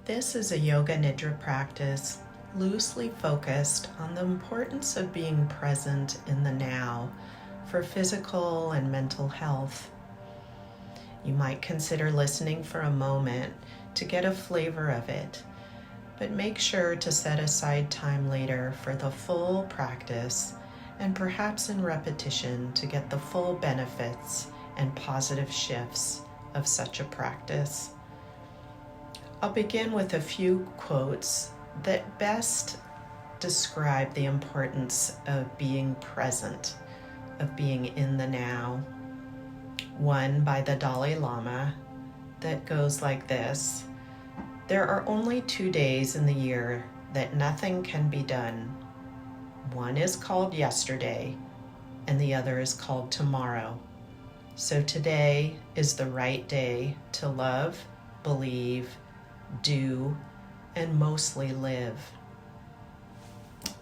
This is a Yoga Nidra practice loosely focused on the importance of being present in the now for physical and mental health. You might consider listening for a moment to get a flavor of it, but make sure to set aside time later for the full practice and perhaps in repetition to get the full benefits and positive shifts of such a practice. I'll begin with a few quotes that best describe the importance of being present, of being in the now. One by the Dalai Lama that goes like this: "There are only 2 days in the year that nothing can be done. One is called yesterday, and the other is called tomorrow. So today is the right day to love, believe, do, and mostly live."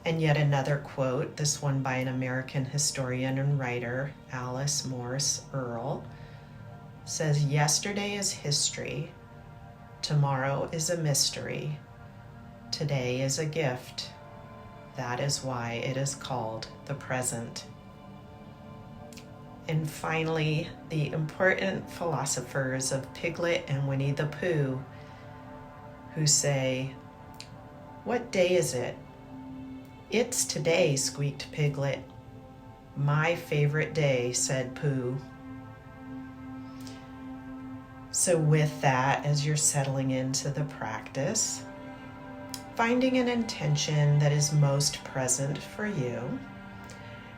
And yet another quote, this one by an American historian and writer, Alice Morse Earle, says, "Yesterday is history. Tomorrow is a mystery. Today is a gift. That is why it is called the present." And finally, the important philosophers of Piglet and Winnie the Pooh, who say, "What day is it?" "It's today," squeaked Piglet. "My favorite day," said Pooh. So with that, as you're settling into the practice, finding an intention that is most present for you,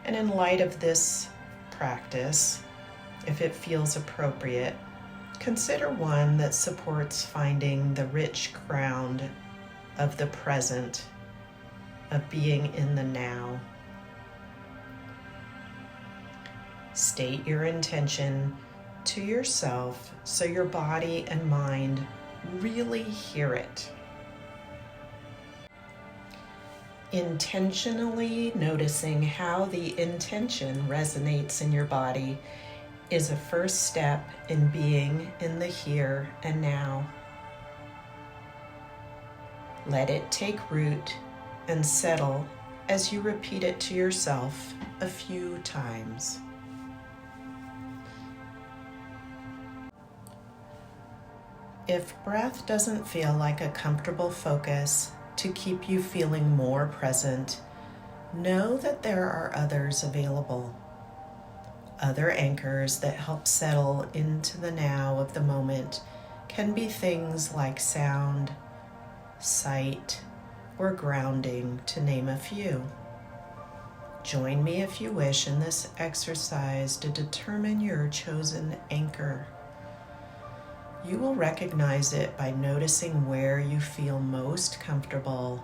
and in light of this practice, if it feels appropriate, consider one that supports finding the rich ground of the present, of being in the now. State your intention to yourself so your body and mind really hear it. Intentionally noticing how the intention resonates in your body is a first step in being in the here and now. Let it take root and settle as you repeat it to yourself a few times. If breath doesn't feel like a comfortable focus to keep you feeling more present, know that there are others available. Other anchors that help settle into the now of the moment can be things like sound, sight, or grounding, to name a few. Join me if you wish in this exercise to determine your chosen anchor. You will recognize it by noticing where you feel most comfortable,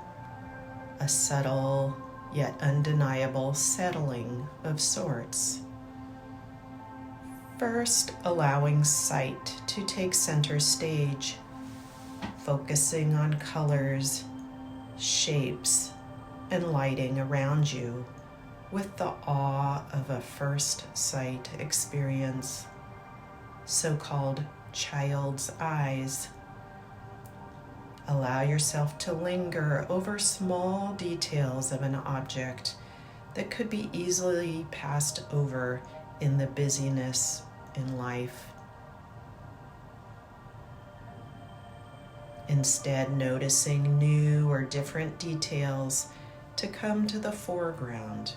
a subtle yet undeniable settling of sorts. First, allowing sight to take center stage, focusing on colors, shapes, and lighting around you with the awe of a first sight experience, so-called child's eyes. Allow yourself to linger over small details of an object that could be easily passed over in the busyness in life. Instead, noticing new or different details to come to the foreground.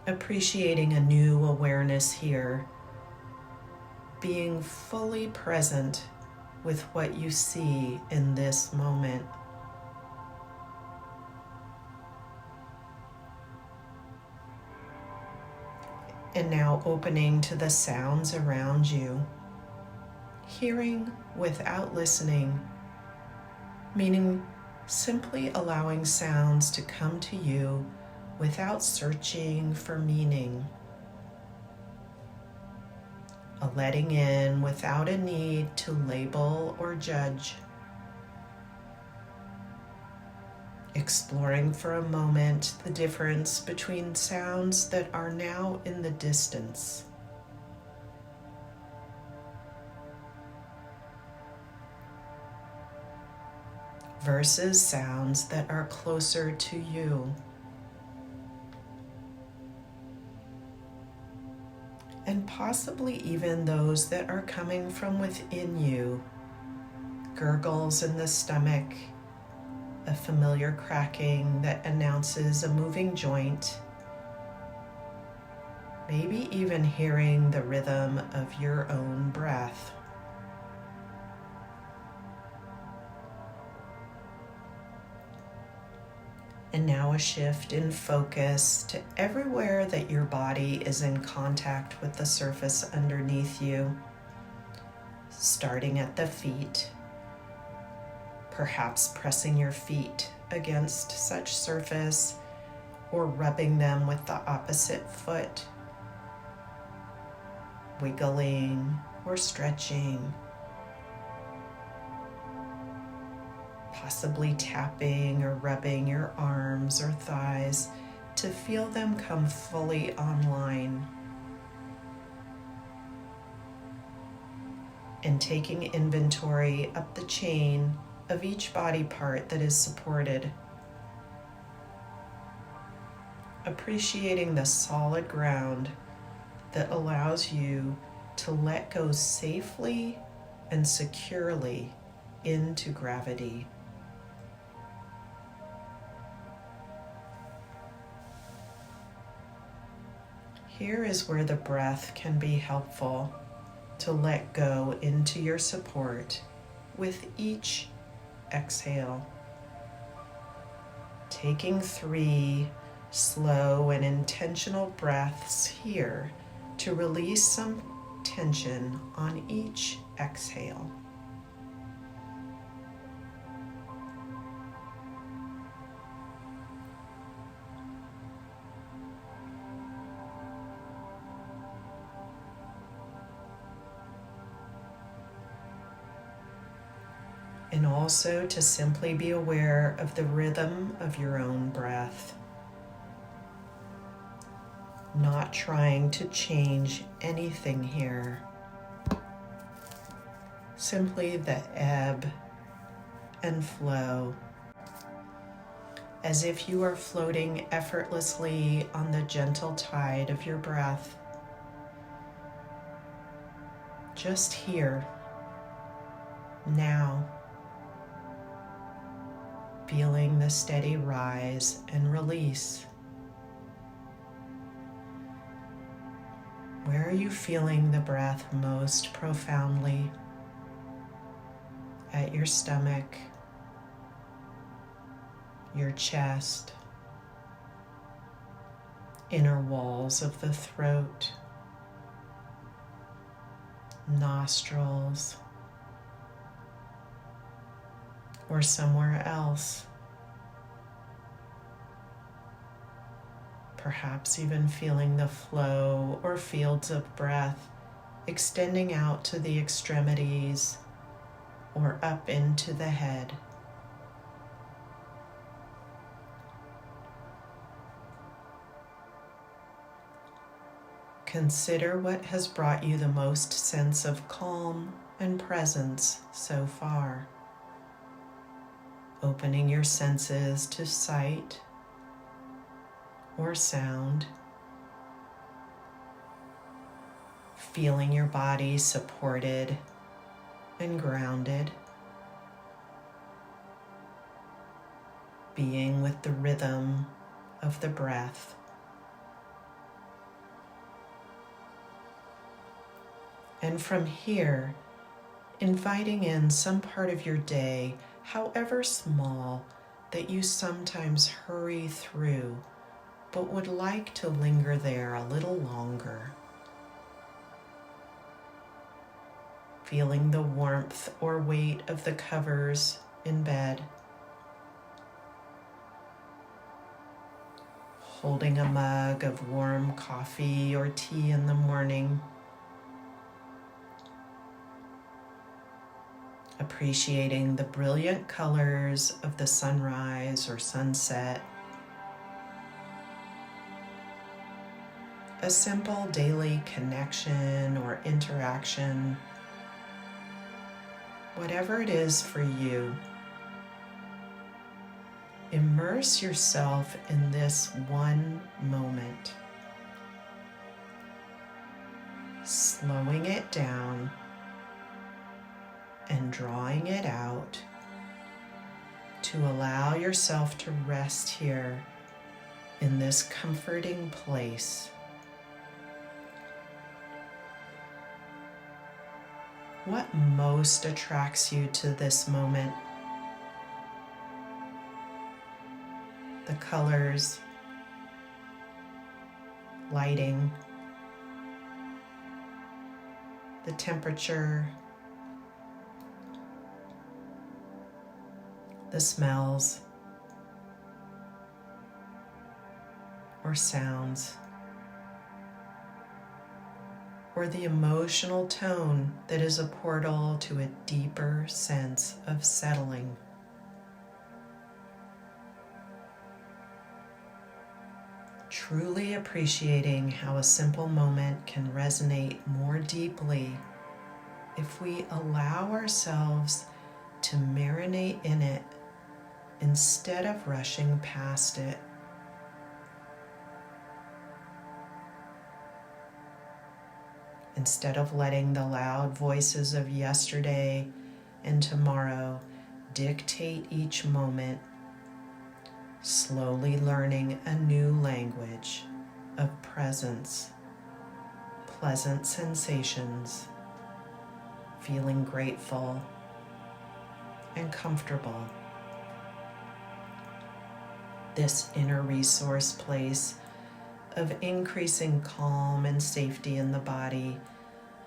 Appreciating a new awareness here, being fully present with what you see in this moment. And now opening to the sounds around you, hearing without listening, meaning simply allowing sounds to come to you without searching for meaning. A letting in without a need to label or judge. Exploring for a moment the difference between sounds that are now in the distance versus sounds that are closer to you. And possibly even those that are coming from within you. Gurgles in the stomach, a familiar cracking that announces a moving joint, maybe even hearing the rhythm of your own breath. And now a shift in focus to everywhere that your body is in contact with the surface underneath you, starting at the feet. Perhaps pressing your feet against such surface or rubbing them with the opposite foot, wiggling or stretching, possibly tapping or rubbing your arms or thighs to feel them come fully online. And taking inventory up the chain of each body part that is supported. Appreciating the solid ground that allows you to let go safely and securely into gravity. Here is where the breath can be helpful to let go into your support with each exhale. Taking 3 slow and intentional breaths here to release some tension on each exhale. And also to simply be aware of the rhythm of your own breath. Not trying to change anything here. Simply the ebb and flow, as if you are floating effortlessly on the gentle tide of your breath. Just here, now. Feeling the steady rise and release. Where are you feeling the breath most profoundly? At your stomach, your chest, inner walls of the throat, nostrils, or somewhere else. Perhaps even feeling the flow or fields of breath extending out to the extremities or up into the head. Consider what has brought you the most sense of calm and presence so far. Opening your senses to sight or sound, feeling your body supported and grounded, being with the rhythm of the breath. And from here, inviting in some part of your day, however small, that you sometimes hurry through, but would like to linger there a little longer. Feeling the warmth or weight of the covers in bed. Holding a mug of warm coffee or tea in the morning. Appreciating the brilliant colors of the sunrise or sunset. A simple daily connection or interaction. Whatever it is for you, immerse yourself in this one moment, slowing it down and drawing it out to allow yourself to rest here in this comforting place. What most attracts you to this moment? The colors, lighting, the temperature, the smells, or sounds, or the emotional tone that is a portal to a deeper sense of settling. Truly appreciating how a simple moment can resonate more deeply if we allow ourselves to marinate in it instead of rushing past it. Instead of letting the loud voices of yesterday and tomorrow dictate each moment, slowly learning a new language of presence, pleasant sensations, feeling grateful and comfortable. This inner resource place of increasing calm and safety in the body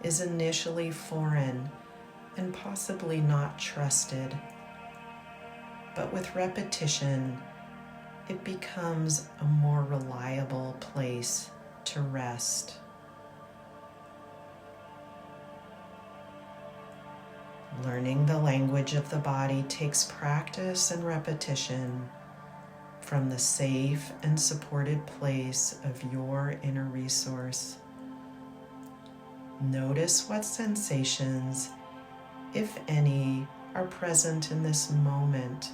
is initially foreign and possibly not trusted, but with repetition, it becomes a more reliable place to rest. Learning the language of the body takes practice and repetition from the safe and supported place of your inner resource. Notice what sensations, if any, are present in this moment,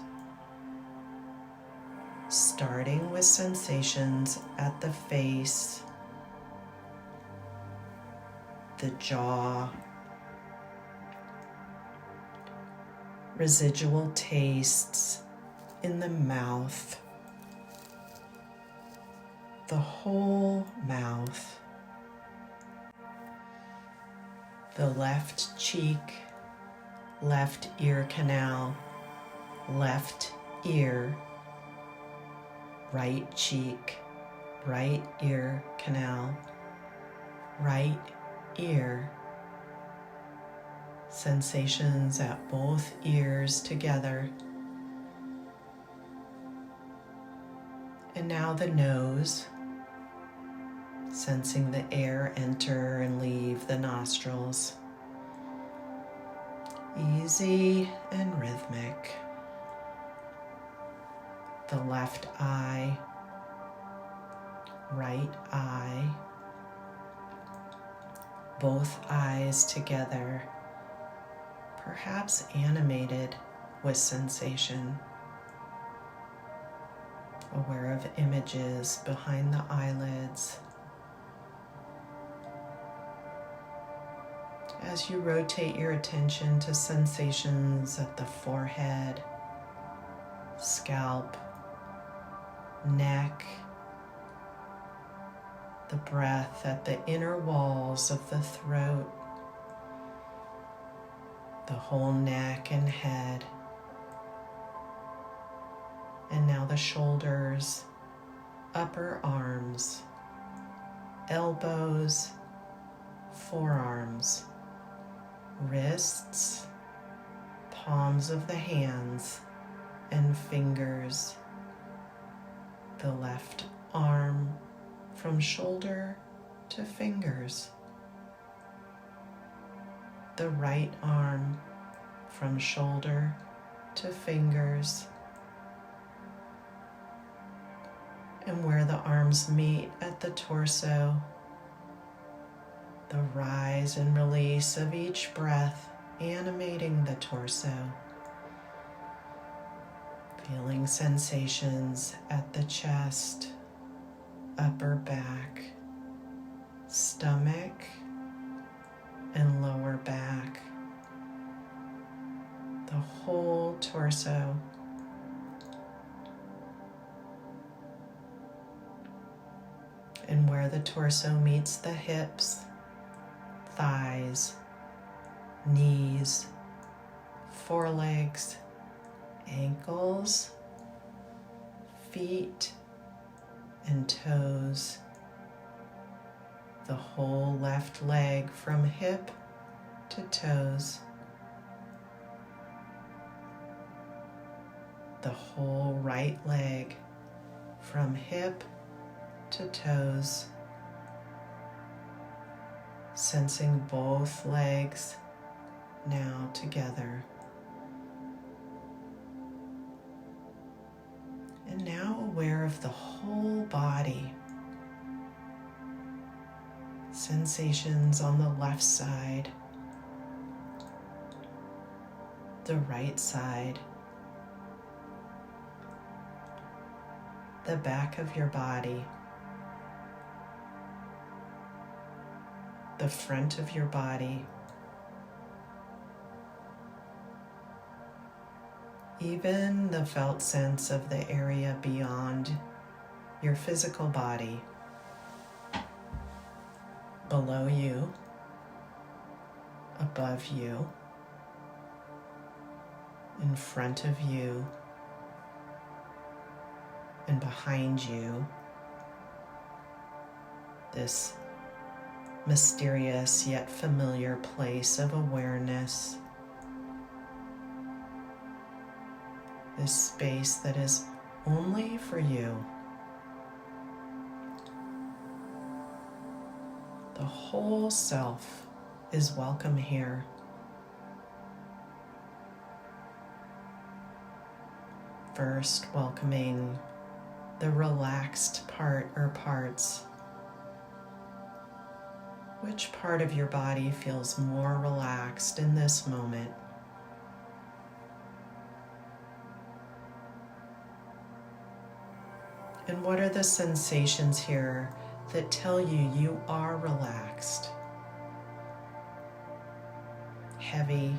starting with sensations at the face, the jaw, residual tastes in the mouth, the whole mouth, the left cheek, left ear canal, left ear, right cheek, right ear canal, right ear, sensations at both ears together. And now the nose, sensing the air enter and leave the nostrils. Easy and rhythmic. The left eye, right eye, both eyes together, perhaps animated with sensation. Aware of images behind the eyelids. As you rotate your attention to sensations at the forehead, scalp, neck, the breath at the inner walls of the throat, the whole neck and head, and now the shoulders, upper arms, elbows, forearms, wrists, palms of the hands, and fingers. The left arm from shoulder to fingers. The right arm from shoulder to fingers. And where the arms meet at the torso, the rise and release of each breath animating the torso. Feeling sensations at the chest, upper back, stomach, and lower back. The whole torso. And where the torso meets the hips, thighs, knees, forelegs, ankles, feet, and toes. The whole left leg from hip to toes. The whole right leg from hip to toes. Sensing both legs now together. And now aware of the whole body. Sensations on the left side, the right side, the back of your body, the front of your body, even the felt sense of the area beyond your physical body, below you, above you, in front of you, and behind you. This mysterious yet familiar place of awareness. This space that is only for you. The whole self is welcome here. First, welcoming the relaxed part or parts. Which part of your body feels more relaxed in this moment? And what are the sensations here that tell you you are relaxed? Heavy,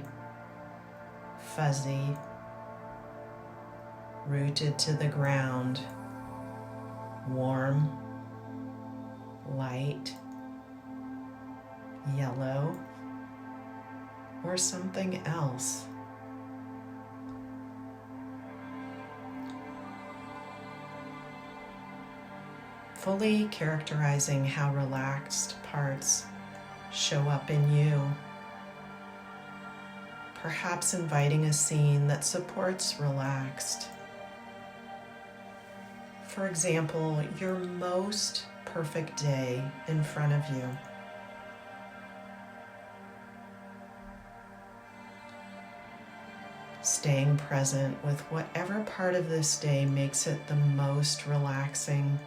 fuzzy, rooted to the ground, warm, light, yellow, or something else? Fully characterizing how relaxed parts show up in you. Perhaps inviting a scene that supports relaxed. For example, your most perfect day in front of you. Staying present with whatever part of this day makes it the most relaxing.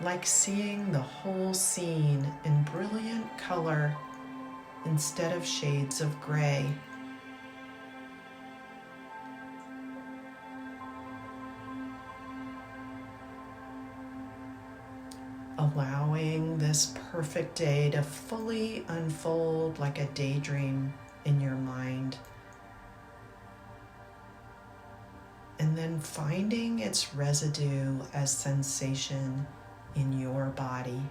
Like seeing the whole scene in brilliant color instead of shades of gray. Allowing this perfect day to fully unfold like a daydream in your mind. And then finding its residue as sensation in your body.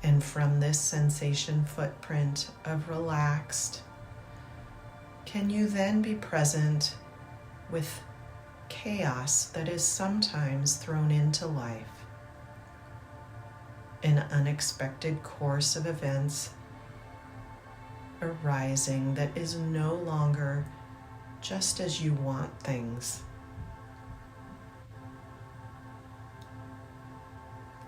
And from this sensation footprint of relaxed, can you then be present with chaos that is sometimes thrown into life? An unexpected course of events arising that is no longer just as you want things.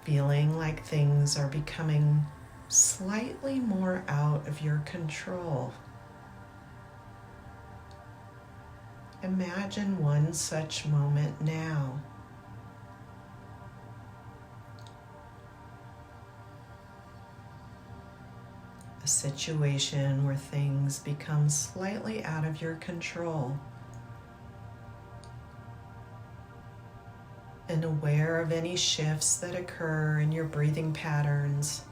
Feeling like things are becoming slightly more out of your control. Imagine one such moment now, situation where things become slightly out of your control, and aware of any shifts that occur in your breathing patterns,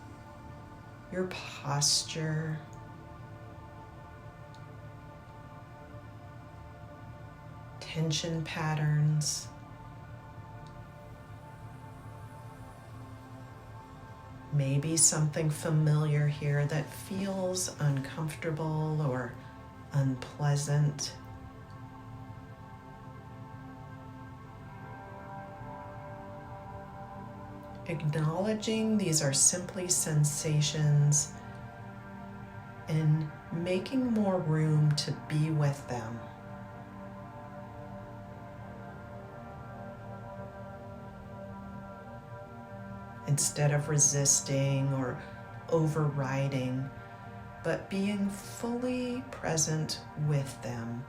your posture, tension patterns, maybe something familiar here that feels uncomfortable or unpleasant. Acknowledging these are simply sensations and making more room to be with them. Instead of resisting or overriding, but being fully present with them.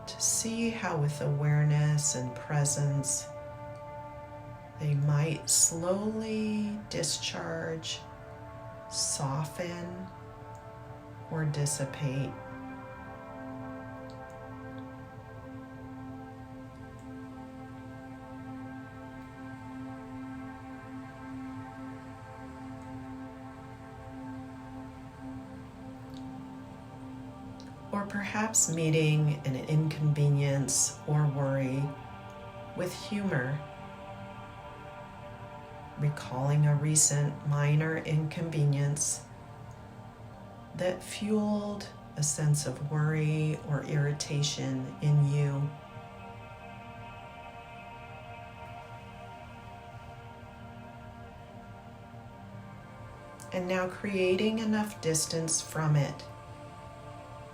To see how with awareness and presence, they might slowly discharge, soften, or dissipate. Or perhaps meeting an inconvenience or worry with humor, recalling a recent minor inconvenience that fueled a sense of worry or irritation in you. And now creating enough distance from it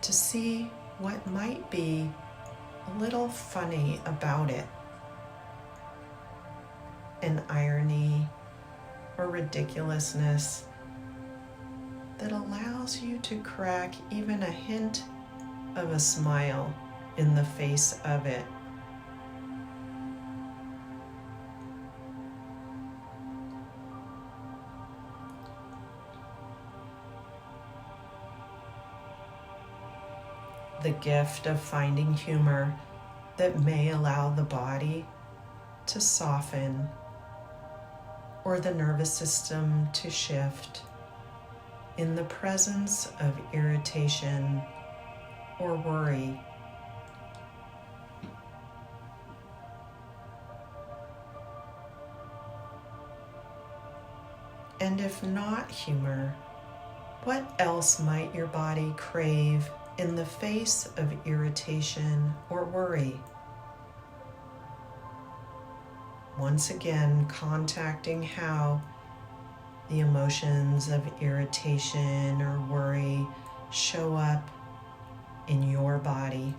to see what might be a little funny about it, an irony or ridiculousness that allows you to crack even a hint of a smile in the face of it. The gift of finding humor that may allow the body to soften or the nervous system to shift in the presence of irritation or worry. And if not humor, what else might your body crave in the face of irritation or worry? Once again, contacting how the emotions of irritation or worry show up in your body.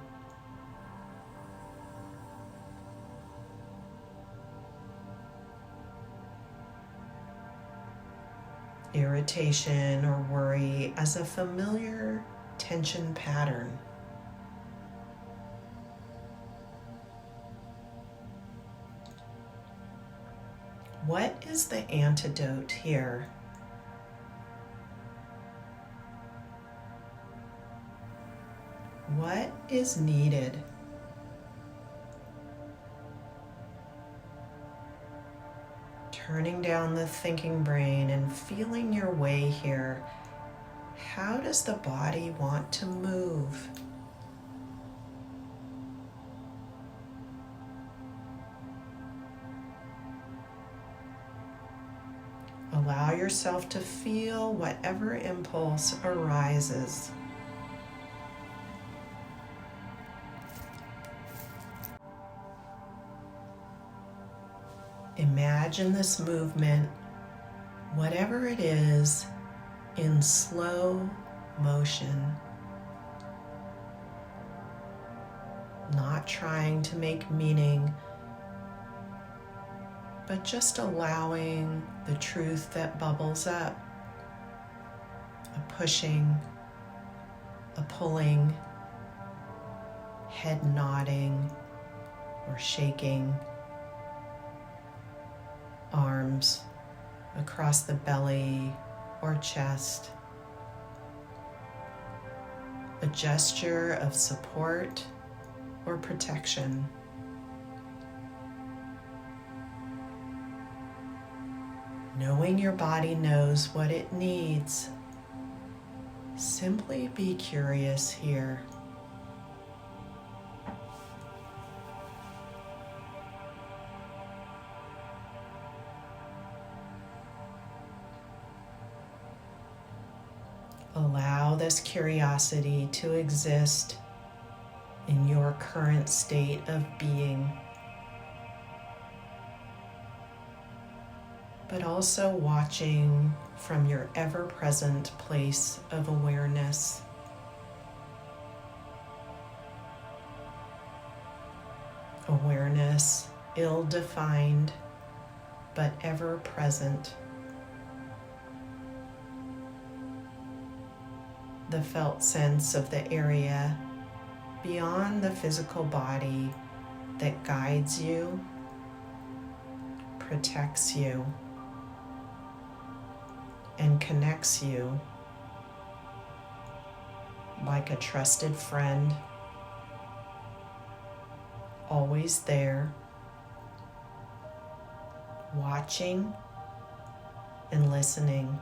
Irritation or worry as a familiar tension pattern. What is the antidote here? What is needed? Turning down the thinking brain and feeling your way here. How does the body want to move? Allow yourself to feel whatever impulse arises. Imagine this movement, whatever it is, in slow motion. Not trying to make meaning, but just allowing the truth that bubbles up. A pushing, a pulling, head nodding or shaking, arms across the belly or chest. A gesture of support or protection. Knowing your body knows what it needs, simply be curious here. Allow this curiosity to exist in your current state of being, but also watching from your ever-present place of awareness. Awareness, ill-defined, but ever-present. The felt sense of the area beyond the physical body that guides you, protects you, and connects you like a trusted friend, always there, watching and listening.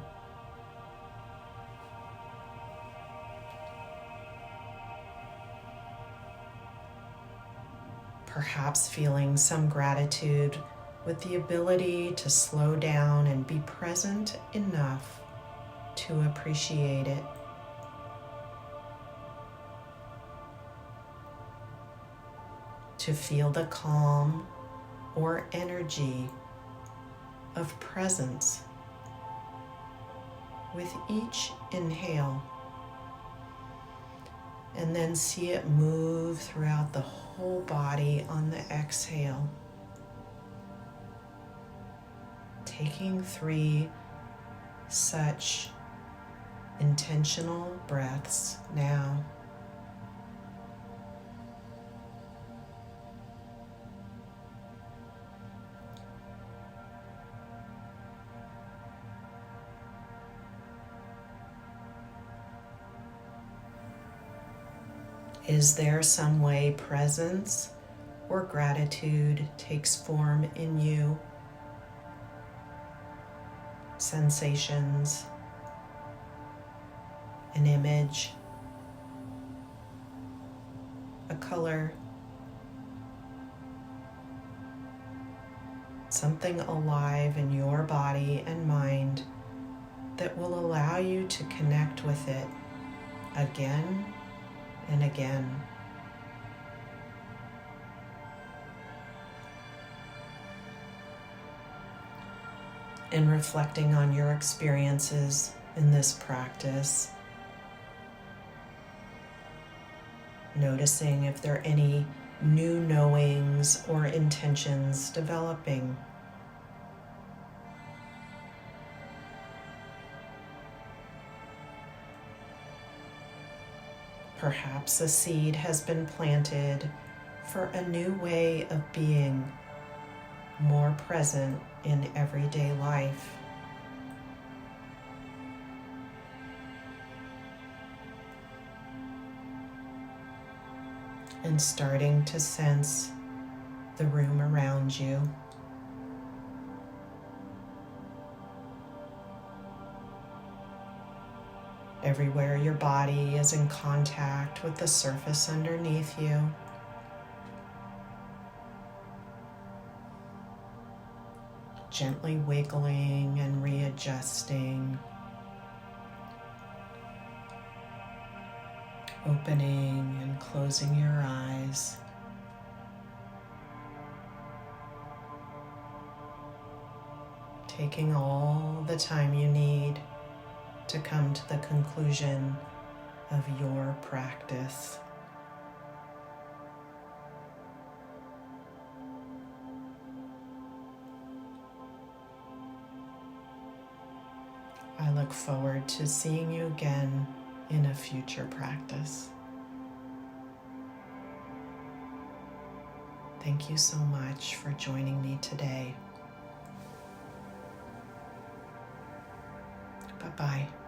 Perhaps feeling some gratitude with the ability to slow down and be present enough to appreciate it. To feel the calm or energy of presence with each inhale, and then see it move throughout the whole body on the exhale. Taking 3 such intentional breaths now. Is there some way presence or gratitude takes form in you? Sensations, an image, a color, something alive in your body and mind that will allow you to connect with it again and again. In reflecting on your experiences in this practice, noticing if there are any new knowings or intentions developing. Perhaps a seed has been planted for a new way of being, more present in everyday life. And starting to sense the room around you. Everywhere your body is in contact with the surface underneath you. Gently wiggling and readjusting. Opening and closing your eyes. Taking all the time you need to come to the conclusion of your practice. I look forward to seeing you again in a future practice. Thank you so much for joining me today. Bye-bye.